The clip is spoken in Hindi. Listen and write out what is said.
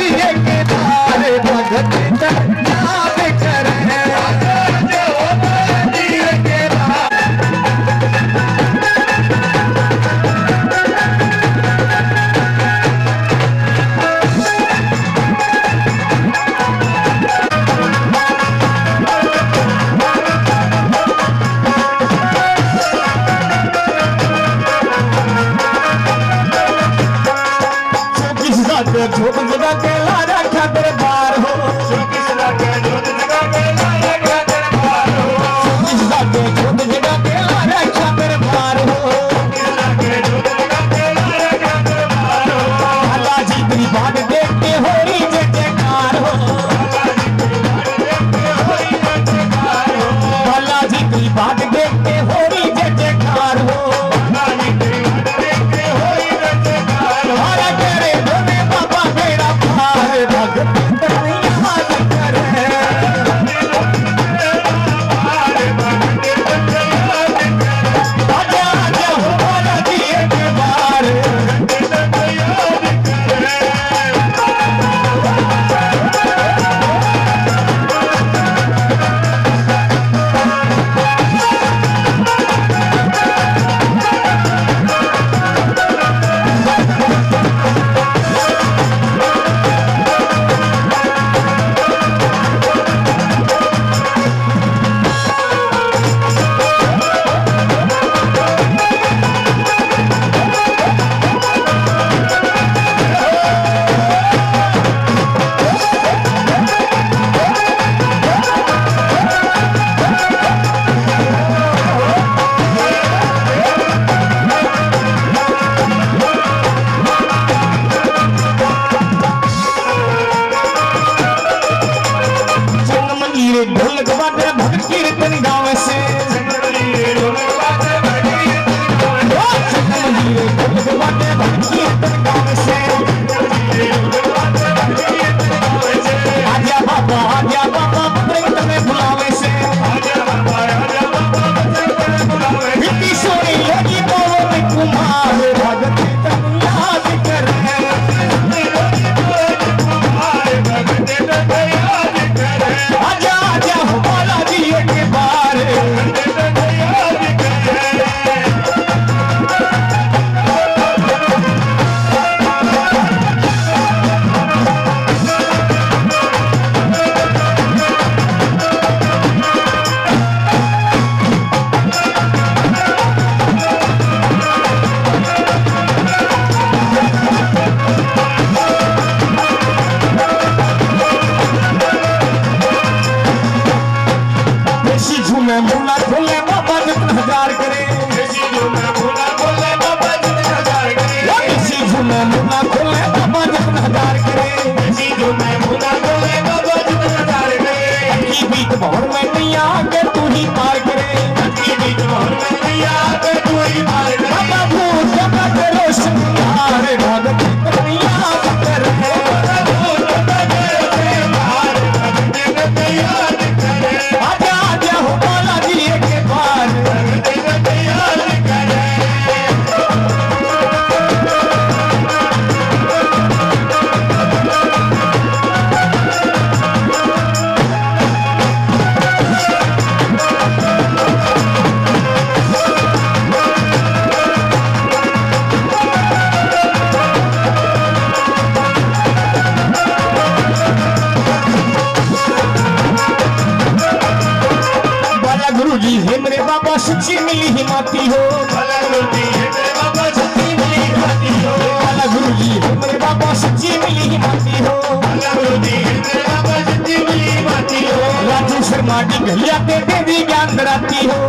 जी के बार भगत याद करे झोट जगा के ला रखा दरबार हो झोट जगा के ला रखा दरबार हो भला जी तेरी बात देख के हो रही जय जयकार हो भला जी तेरी बात देख के हो रही जय जयकार हो ढोलक बाजे भक्त कीर्तन गाँव से ढोलक बाजे भक्त कीर्तन गाँव से आजा बाबा तुम्हें बुलावे से इतनी सोनी लगी बोल कुमार भगत याद कर मुला खोले बाबा जितना हजार करे मुला खोले बाबा जितना हजार करे मुला खोले बाबा जितना हजार करे बीत भवर में नहीं आगे तू ही पार करे बीत भवर में नहीं आगे तू ही पार करे बाबा भूत जगत रोशन यार भगत याद कर गुरुजी है मेरे बाबा सच्ची मिली हिमाती हो भला गुरुजी है मेरे बाबा सच्ची मिली हिमाती हो भला गुरुजी है मेरे बाबा सच्ची मिली हिमाती हो भला गुरुजी है मेरे बाबा सच्ची मिली हिमाती हो राजू शर्मा की गलिया के दे दी ज्ञान कराती हो